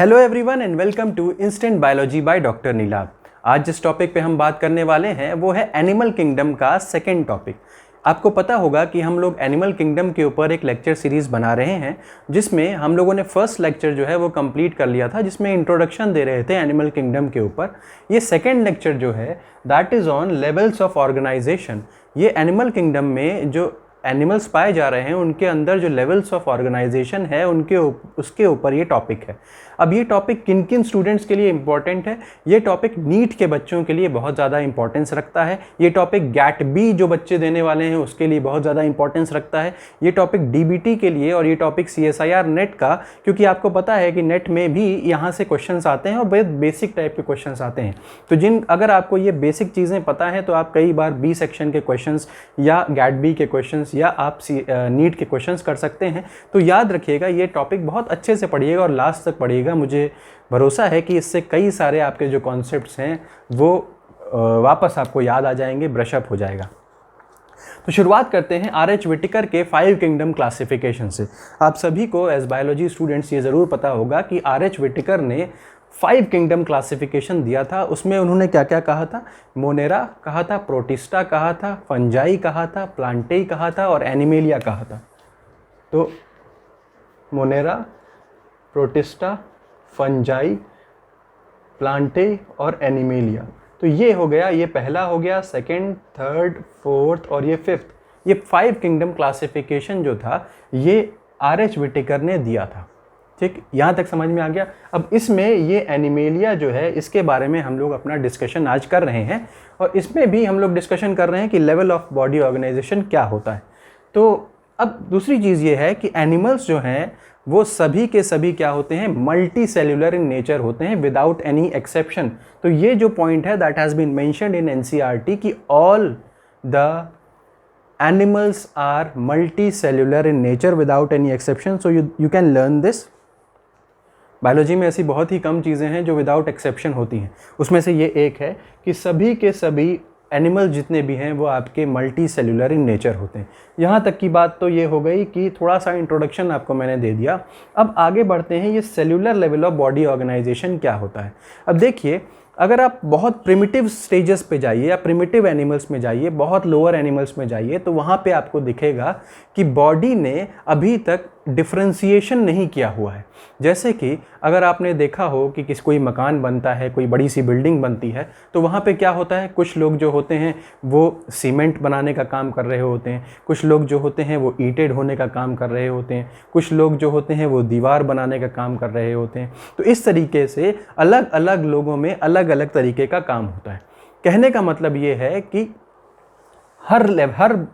Hello everyone and welcome to instant biology by doctor Neelabh. आज जिस topic पे हम बात करने वाले हैं वो है एनिमल किंगडम का सेकंड टॉपिक। आपको पता होगा कि हम लोग एनिमल किंगडम के ऊपर एक लेक्चर सीरीज़ बना रहे हैं जिसमें हम लोगों ने फर्स्ट लेक्चर जो है वो कंप्लीट कर लिया था, जिसमें इंट्रोडक्शन दे रहे थे एनिमल किंगडम के ऊपर। ये सेकेंड लेक्चर जो है that is on levels of organisation. ये एनिमल किंगडम में जो एनिमल्स पाए जा रहे हैं उनके अंदर जो लेवल्स ऑफ ऑर्गेनाइजेशन है उसके ऊपर ये टॉपिक है। अब ये टॉपिक किन किन स्टूडेंट्स के लिए इम्पॉर्टेंट है? ये टॉपिक नीट के बच्चों के लिए बहुत ज़्यादा इंपॉर्टेंस रखता है। ये टॉपिक गैट बी जो बच्चे देने वाले हैं उसके लिए बहुत ज़्यादा इंपॉर्टेंस रखता है। ये टॉपिक डीबीटी के लिए और ये टॉपिक CSIR नेट का, क्योंकि आपको पता है कि नेट में भी यहाँ से क्वेश्चंस आते हैं और बहुत बेसिक टाइप के क्वेश्चंस आते हैं। तो अगर आपको ये बेसिक चीज़ें पता हैं तो आप कई बार बी सेक्शन के क्वेश्चंस या गैट बी के क्वेश्चंस या आप नीट के क्वेश्चंस कर सकते हैं। तो याद रखिएगा, ये टॉपिक बहुत अच्छे से पढ़िएगा और लास्ट तक पढ़िएगा। मुझे भरोसा है कि इससे कई सारे आपके जो कॉन्सेप्ट्स हैं वो वापस आपको याद आ जाएंगे, ब्रशअप हो जाएगा। तो शुरुआत करते हैं RH विटिकर के 5 किंगडम क्लासिफिकेशन से। आप सभी को एज बायोलॉजी स्टूडेंट्स ये ज़रूर पता होगा कि RH विटिकर ने 5 किंगडम क्लासिफिकेशन दिया था। उसमें उन्होंने क्या क्या कहा था? मोनेरा कहा था, प्रोटिस्टा कहा था, फंजाई कहा था, प्लांटेई कहा था और एनिमेलिया कहा था। तो मोनेरा, प्रोटिस्टा, फंजाई, प्लांटेई और एनिमेलिया। तो ये हो गया, ये पहला हो गया, सेकंड, थर्ड, फोर्थ और ये फिफ्थ। ये 5 किंगडम क्लासिफिकेशन जो था ये RH विटिकर ने दिया था। ठीक, यहाँ तक समझ में आ गया। अब इसमें ये एनिमेलिया जो है इसके बारे में हम लोग अपना डिस्कशन आज कर रहे हैं और इसमें भी हम लोग डिस्कशन कर रहे हैं कि लेवल ऑफ बॉडी ऑर्गेनाइजेशन क्या होता है। तो अब दूसरी चीज़ ये है कि एनिमल्स जो हैं वो सभी के सभी क्या होते हैं? मल्टी सेल्यूलर इन नेचर होते हैं विदाउट एनी एक्सेप्शन। तो ये जो पॉइंट है that has been mentioned in NCERT कि all the animals are multi cellular in nature without any exception. So you can learn this. Biology में ऐसी बहुत ही कम चीज़ें हैं जो विदाउट एक्सेप्शन होती हैं। उसमें से ये एक है कि सभी के सभी एनिमल जितने भी हैं वो आपके मल्टी सेल्यूलर इन नेचर होते हैं। यहाँ तक की बात तो ये हो गई कि थोड़ा सा इंट्रोडक्शन आपको मैंने दे दिया। अब आगे बढ़ते हैं, ये cellular level of body organisation क्या होता है। अब देखिए, अगर आप बहुत प्रिमिटिव स्टेजेस पे जाइए या प्रिमिटिव एनिमल्स में जाइए, बहुत लोअर एनिमल्स में जाइए, तो वहाँ पे आपको दिखेगा कि बॉडी ने अभी तक डिफ्रेंशिएशन नहीं किया हुआ है। जैसे कि अगर आपने देखा हो कि कोई मकान बनता है, कोई बड़ी सी बिल्डिंग बनती है, तो वहाँ पे क्या होता है? कुछ लोग जो होते हैं वो सीमेंट बनाने का काम कर रहे होते हैं, कुछ लोग जो होते हैं वो ईंटें ढोने का काम कर रहे होते हैं, कुछ लोग जो होते हैं वो दीवार बनाने का काम कर रहे होते हैं। तो इस तरीके से अलग अलग लोगों में अलग अलग तरीके का काम होता है। कहने का मतलब ये है कि हर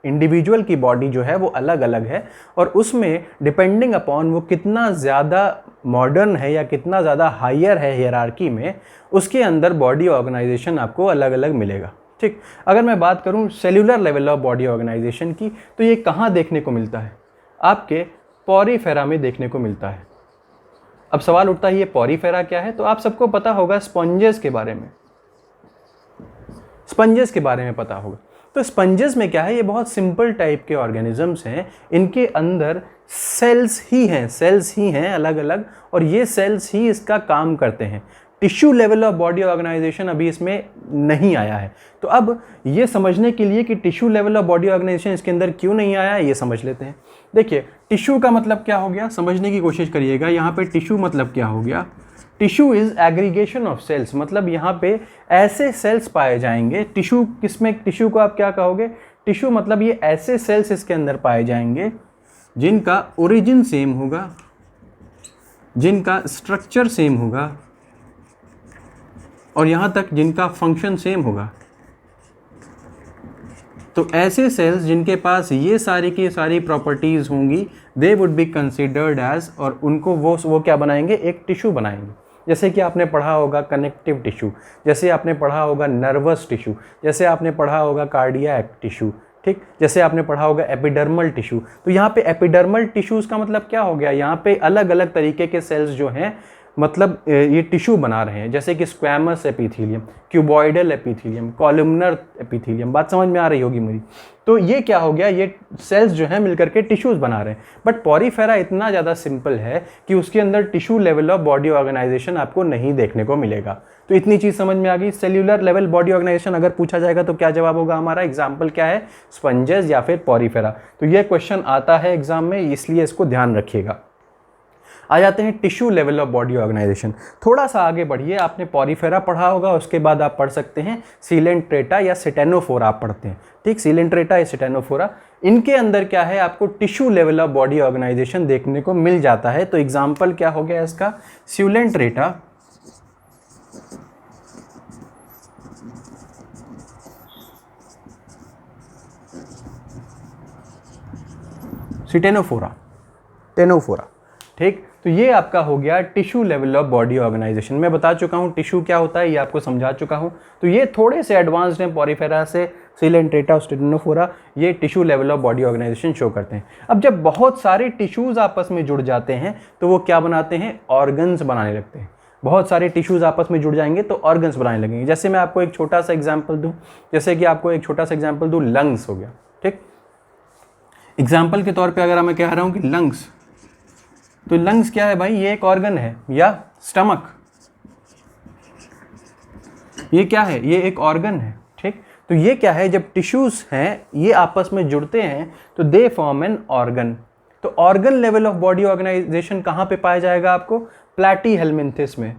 इंडिविजुअल की बॉडी जो है वो अलग अलग है और उसमें डिपेंडिंग अपॉन वो कितना ज़्यादा मॉडर्न है या कितना ज़्यादा हायर है हियरार्की में, उसके अंदर बॉडी ऑर्गेनाइजेशन आपको अलग अलग मिलेगा। ठीक, अगर मैं बात करूं cellular level of body organisation की, तो ये कहाँ देखने को मिलता है? आपके पॉरीफेरा में देखने को मिलता है। अब सवाल उठता है ये पॉरीफेरा क्या है? तो आप सबको पता होगा स्पंजेस के बारे में, स्पंजेस के बारे में पता होगा। तो स्पंजेस में क्या है? ये बहुत सिंपल टाइप के ऑर्गेनिजम्स हैं, इनके अंदर सेल्स ही हैं अलग अलग, और ये सेल्स ही इसका काम करते हैं। Tissue level of body organisation अभी इसमें नहीं आया है। तो अब ये समझने के लिए कि tissue level of body organisation इसके अंदर क्यों नहीं आया, ये समझ लेते हैं। देखिए, टिश्यू का मतलब क्या हो गया, समझने की कोशिश करिएगा। यहाँ पे टिश्यू मतलब क्या हो गया? Tissue is aggregation of cells, मतलब यहाँ पे ऐसे सेल्स पाए जाएंगे। टिश्यू किसमें, टिश्यू को आप क्या कहोगे? टिश्यू मतलब ये ऐसे सेल्स इसके अंदर पाए जाएंगे जिनका ओरिजिन सेम होगा, जिनका स्ट्रक्चर सेम होगा और यहाँ तक जिनका फंक्शन सेम होगा। तो ऐसे सेल्स जिनके पास ये सारी की सारी प्रॉपर्टीज़ होंगी, they would be considered as, और उनको वो क्या बनाएंगे? एक टिश्यू बनाएंगे। जैसे कि आपने पढ़ा होगा कनेक्टिव टिश्यू, जैसे आपने पढ़ा होगा नर्वस टिश्यू, जैसे आपने पढ़ा होगा कार्डियक टिश्यू, ठीक, जैसे आपने पढ़ा होगा एपिडर्मल टिश्यू। तो यहाँ पे एपिडर्मल टिश्यूज़ का मतलब क्या हो गया? यहाँ पे अलग अलग तरीके के सेल्स जो हैं मतलब ये टिश्यू बना रहे हैं, जैसे कि squamous epithelium, cuboidal epithelium, columnar epithelium. बात समझ में आ रही होगी मेरी। तो ये क्या हो गया, ये सेल्स जो हैं मिलकर के टिश्यूज बना रहे हैं। बट पॉरीफेरा इतना ज़्यादा सिंपल है कि उसके अंदर tissue level of body organisation आपको नहीं देखने को मिलेगा। तो इतनी चीज़ समझ में आ गई। सेल्यूलर लेवल बॉडी ऑर्गेनाइजेशन अगर पूछा जाएगा तो क्या जवाब होगा हमारा? एग्जाम्पल क्या है? स्पंजेस या फिर पॉरीफेरा। तो ये क्वेश्चन आता है एग्जाम में, इसलिए इसको ध्यान रखिएगा। आ जाते हैं tissue level of body organisation. थोड़ा सा आगे बढ़िए, आपने पॉरीफेरा पढ़ा होगा, उसके बाद आप पढ़ सकते हैं सीलेंट्रेटा या सिटेनोफोरा आप पढ़ते हैं, ठीक। सीलेंट्रेटा या सिटेनोफोरा, इनके अंदर क्या है, आपको tissue level of body organisation देखने को मिल जाता है। तो एग्जाम्पल क्या हो गया इसका? सीलेंट्रेटा, सिटेनोफोरा, टेनोफोरा, ठीक। तो ये आपका हो गया tissue level of body organisation. मैं बता चुका हूँ टिश्यू क्या होता है, ये आपको समझा चुका हूँ। तो ये थोड़े से एडवांस्ड हैं पॉरीफेरा से, सीलेंट्रेटा, स्टेनोफोरा, ये tissue level of body organisation show करते हैं। अब जब बहुत सारे टिश्यूज आपस में जुड़ जाते हैं तो वो क्या बनाते हैं? ऑर्गन्स बनाने लगते हैं। बहुत सारे टिश्यूज आपस में जुड़ जाएंगे तो ऑर्गन्स बनाने लगेंगे। जैसे मैं आपको एक छोटा सा एग्जाम्पल दूँ, जैसे कि आपको एक छोटा सा एग्जाम्पल दूँ, लंग्स हो गया, ठीक। एग्जाम्पल के तौर पे अगर मैं कह रहा हूँ कि लंग्स, तो लंग्स क्या है भाई? ये एक ऑर्गन है। या स्टमक, ये क्या है? ये एक ऑर्गन है, ठीक। तो ये क्या है? जब टिश्यूज हैं ये आपस में जुड़ते हैं तो दे फॉर्म एन ऑर्गन। तो organ level of body organisation कहाँ पे पाया जाएगा आपको? प्लैटीहेल्मिन्थिस में।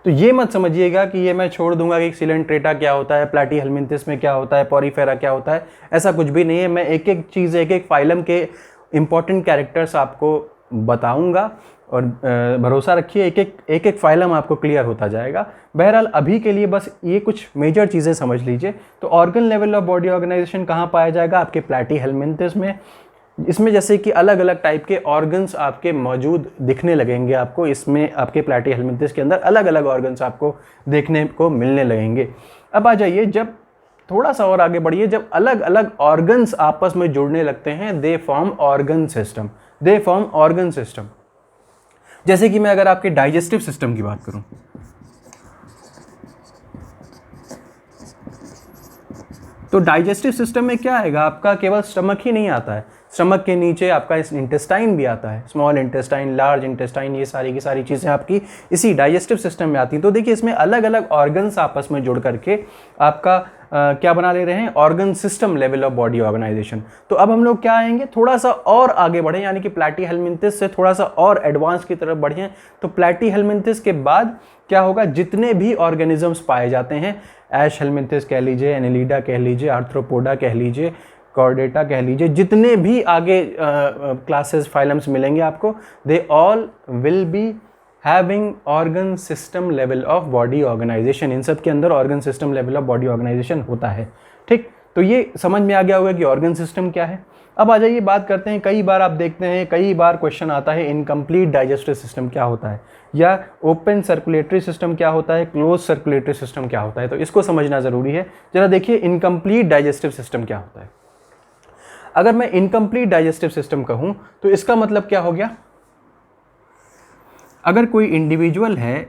तो ये मत समझिएगा कि ये मैं छोड़ दूंगा कि सीलेंट्रेटा क्या होता है, प्लैटीहेल्मिन्थिस में क्या होता है, पॉरीफेरा क्या होता है, ऐसा कुछ भी नहीं है। मैं एक एक चीज़, एक एक फाइलम के इंपॉर्टेंट कैरेक्टर्स आपको बताऊंगा और भरोसा रखिए एक एक फाइलम आपको क्लियर होता जाएगा। बहरहाल अभी के लिए बस ये कुछ मेजर चीज़ें समझ लीजिए। तो organ level of body organisation कहाँ पाया जाएगा? आपके प्लैटीहेल्मिन्थिस में। इसमें जैसे कि अलग अलग टाइप के ऑर्गन्स आपके मौजूद दिखने लगेंगे आपको। इसमें आपके प्लैटीहेल्मिन्थिस के अंदर अलग अलग ऑर्गन्स आपको देखने को मिलने लगेंगे। अब आ जाइए, जब थोड़ा सा और आगे बढ़िए, जब अलग अलग ऑर्गन्स आपस में जुड़ने लगते हैं they form organ system, they form organ system. जैसे कि मैं अगर आपके डाइजेस्टिव सिस्टम की बात करूं, तो डाइजेस्टिव सिस्टम में क्या आएगा? आपका केवल स्टमक ही नहीं आता है, स्टमक के नीचे आपका इंटेस्टाइन भी आता है, स्मॉल इंटेस्टाइन, लार्ज इंटेस्टाइन, ये सारी की सारी चीज़ें आपकी इसी डाइजेस्टिव सिस्टम में आती हैं। तो देखिए इसमें अलग अलग ऑर्गन्स आपस में जुड़ करके आपका क्या बना ले रहे हैं? Organ system level of body organisation. तो अब हम लोग क्या आएंगे, थोड़ा सा और आगे बढ़े, यानी कि प्लैटीहेल्मिन्थिस से थोड़ा सा और एडवांस की तरफ बढ़े। तो प्लैटीहेल्मिन्थिस के बाद क्या होगा? जितने भी ऑर्गेनिजम्स पाए जाते हैं, एश हेल्मिन्थिस कह लीजिए, एनेलिडा कह लीजिए, आर्थ्रोपोडा कह लीजिए, कॉर्डेटा कह लीजिए, जितने भी आगे क्लासेस फाइलम्स मिलेंगे आपको, they all will be having organ system level of body organisation. इन सब के अंदर organ system level of body organisation होता है, ठीक। तो ये समझ में आ गया होगा कि ऑर्गन सिस्टम क्या है। अब आ जाइए बात करते हैं, कई बार आप देखते हैं, कई बार क्वेश्चन आता है इनकम्प्लीट डाइजेस्टिव सिस्टम क्या होता है, या ओपन सर्कुलेटरी सिस्टम क्या होता है, क्लोज सर्कुलेटरी सिस्टम क्या होता है। तो इसको समझना ज़रूरी है। जरा देखिए इनकम्प्लीट डाइजेस्टिव सिस्टम क्या होता है। अगर मैं इनकम्प्लीट डाइजेस्टिव सिस्टम कहूँ तो इसका मतलब क्या हो गया? अगर कोई इंडिविजुअल है,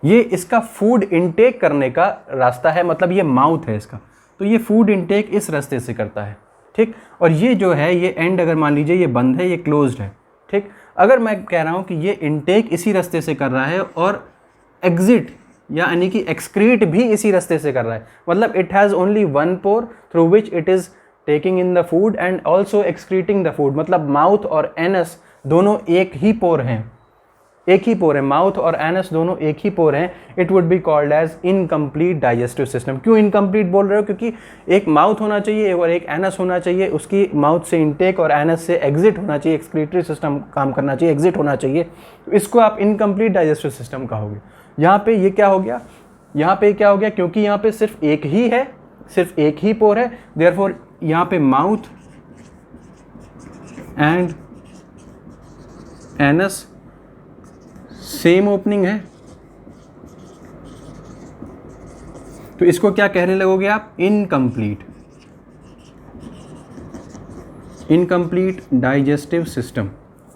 ये इसका फूड इनटेक करने का रास्ता है, मतलब ये माउथ है इसका, तो ये फूड इनटेक इस रास्ते से करता है, ठीक। और ये जो है, ये एंड अगर मान लीजिए ये बंद है, ये क्लोज्ड है, ठीक। अगर मैं कह रहा हूँ कि ये इनटेक इसी रास्ते से कर रहा है और एग्जिट यानी कि एक्सक्रीट भी इसी रास्ते से कर रहा है, मतलब it has only one pore through which it is taking in the food and also excreting the food, मतलब माउथ और एनस दोनों एक ही पोर हैं, एक ही पोर है, माउथ और एनस दोनों एक ही पोर हैं। It would be called as incomplete digestive system. क्यों इनकम्प्लीट बोल रहे हो? क्योंकि एक माउथ होना चाहिए और एक एनस होना चाहिए, उसकी माउथ से इनटेक और एनस से एग्जिट होना चाहिए, एक्सक्रीटरी सिस्टम काम करना चाहिए, एग्जिट होना चाहिए, तो इसको आप इनकम्प्लीट डाइजेस्टिव सिस्टम कहोगे। यहाँ पे ये क्या हो गया? यहाँ पे क्या हो गया? क्योंकि यहाँ पे सिर्फ एक ही है, सिर्फ एक ही पोर है, देयरफॉर यहाँ पे mouth and anus same opening है, तो इसको क्या कहने लगोगे आप? इनकम्प्लीट। Incomplete digestive system.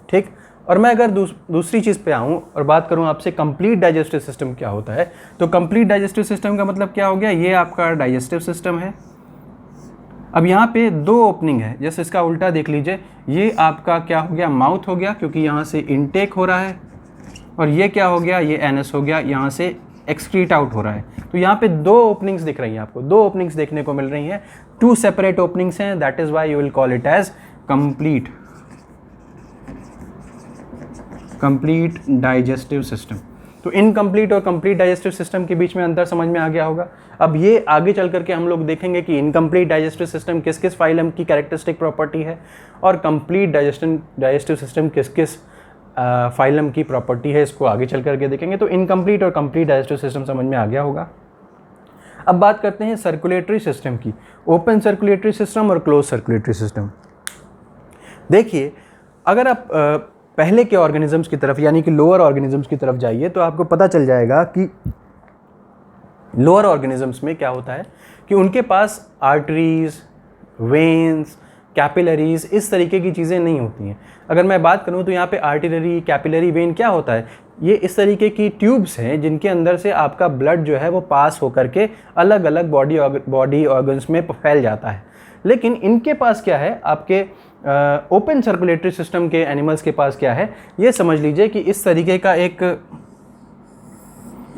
ठीक, और मैं अगर दूसरी चीज़ पे आऊँ और बात करूँ आपसे कंप्लीट डाइजेस्टिव सिस्टम क्या होता है, तो कंप्लीट डाइजेस्टिव सिस्टम का मतलब क्या हो गया, ये आपका डाइजेस्टिव सिस्टम है। अब यहाँ पे दो ओपनिंग है, जैसे इसका उल्टा देख लीजिए, ये आपका क्या हो गया, माउथ हो गया क्योंकि यहाँ से इनटेक हो रहा है, और ये क्या हो गया, ये एनस हो गया, यहाँ से एक्सक्रीट आउट हो रहा है। तो यहाँ पे दो ओपनिंग्स दिख रही हैं आपको, दो ओपनिंग्स देखने को मिल रही हैं, टू सेपरेट ओपनिंग्स हैं, that is why you will call it as complete digestive system. तो इनकम्प्लीट और कंप्लीट डाइजेस्टिव सिस्टम के बीच में अंतर समझ में आ गया होगा। अब ये आगे चल करके हम लोग देखेंगे कि इनकम्प्लीट डाइजेस्टिव सिस्टम किस किस फाइलम की कैरेक्टरिस्टिक प्रॉपर्टी है और कंप्लीट डाइजेस्टिव सिस्टम किस किस फाइलम की प्रॉपर्टी है, इसको आगे चल करके देखेंगे। तो इनकम्प्लीट और कंप्लीट डाइजेस्टिव सिस्टम समझ में आ गया होगा। अब बात करते हैं सर्कुलेटरी सिस्टम की, ओपन सर्कुलेटरी सिस्टम और क्लोज सर्कुलेटरी सिस्टम। देखिए, अगर आप पहले के ऑर्गेनिजम्स की तरफ यानी कि लोअर ऑर्गेनिजम्स की तरफ जाइए तो आपको पता चल जाएगा कि लोअर ऑर्गेनिजम्स में क्या होता है कि उनके पास आर्टरीज, वेन्स, कैपिलरीज इस तरीके की चीज़ें नहीं होती हैं। अगर मैं बात करूं तो यहाँ पे आर्टरी, कैपिलरी, वेन क्या होता है, ये इस तरीके की ट्यूब्स हैं जिनके अंदर से आपका ब्लड जो है वो पास होकर के अलग अलग बॉडी ऑर्गन्स में फैल जाता है। लेकिन इनके पास क्या है, आपके ओपन सर्कुलेटरी सिस्टम के एनिमल्स के पास क्या है, ये समझ लीजिए कि इस तरीके का एक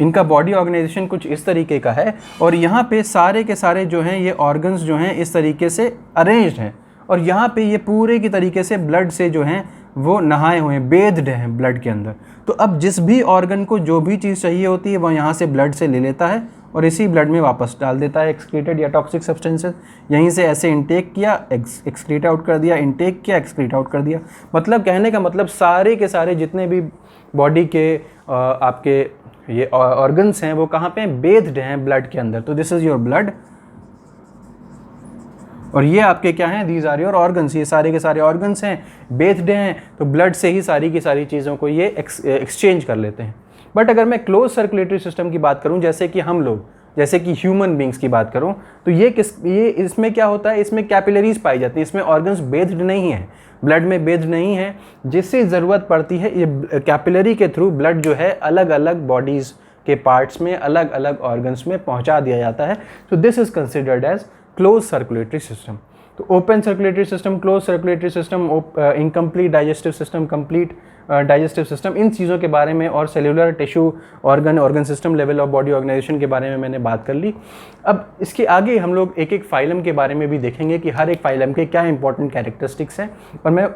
इनका बॉडी ऑर्गेनाइजेशन कुछ इस तरीके का है, और यहाँ पे सारे के सारे जो हैं ये ऑर्गन्स जो हैं इस तरीके से अरेंज्ड हैं, और यहाँ पे ये पूरे की तरीके से ब्लड से जो हैं वो नहाए हुए हैं, बेस्ड हैं ब्लड के अंदर। तो अब जिस भी ऑर्गन को जो भी चीज़ चाहिए होती है वो यहाँ से ब्लड से ले लेता है और इसी ब्लड में वापस डाल देता है एक्सक्रीटेड या टॉक्सिक सब्सटेंसेस। यहीं से ऐसे इनटेक किया, एक्सक्रीट आउट कर दिया, इनटेक किया, एक्सक्रीट आउट कर दिया। मतलब कहने का मतलब सारे के सारे जितने भी बॉडी के आपके ये ऑर्गन्स हैं वो कहाँ पे हैं, बेस्ड हैं ब्लड के अंदर। तो दिस इज़ योर ब्लड और ये आपके क्या हैं, दीज आर योर ऑर्गन्स। ये सारे के सारे ऑर्गन्स हैं, बेस्ड हैं, तो ब्लड से ही सारी की सारी चीज़ों को ये एक्सचेंज कर लेते हैं। बट अगर मैं क्लोज सर्कुलेटरी सिस्टम की बात करूं, जैसे कि हम लोग, जैसे कि ह्यूमन बींग्स की बात करूं, तो ये इसमें क्या होता है, इसमें कैपिलरीज पाई जाती है, इसमें ऑर्गन्स बेस्ड नहीं है, ब्लड में बेस्ड नहीं है। जिससे ज़रूरत पड़ती है ये कैपिलरी के थ्रू ब्लड जो है अलग अलग बॉडीज़ के पार्ट्स में, अलग अलग ऑर्गन्स में पहुंचा दिया जाता है। तो this is considered as close circulatory system. तो open circulatory system, close circulatory system, incomplete digestive system, complete digestive system, इन चीज़ों के बारे में और cellular tissue organ system level of body organisation के बारे में मैंने बात कर ली। अब इसके आगे हम लोग एक एक फाइलम के बारे में भी देखेंगे कि हर एक फाइलम के क्या इंपॉर्टेंट कैरेक्टरिस्टिक्स हैं, और मैं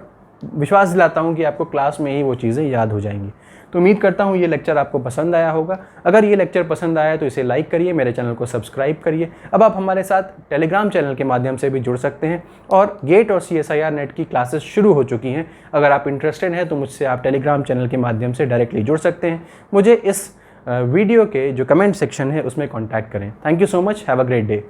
विश्वास दिलाता हूँ कि आपको क्लास में ही वो चीज़ें याद हो जाएंगी। तो उम्मीद करता हूँ ये लेक्चर आपको पसंद आया होगा। अगर ये लेक्चर पसंद आया तो इसे लाइक करिए, मेरे चैनल को सब्सक्राइब करिए। अब आप हमारे साथ टेलीग्राम चैनल के माध्यम से भी जुड़ सकते हैं, और गेट और CSIR नेट की क्लासेस शुरू हो चुकी हैं। अगर आप इंटरेस्टेड हैं तो मुझसे आप टेलीग्राम चैनल के माध्यम से डायरेक्टली जुड़ सकते हैं। मुझे इस वीडियो के जो कमेंट सेक्शन है उसमें कॉन्टैक्ट करें। Thank you so much, have a great day.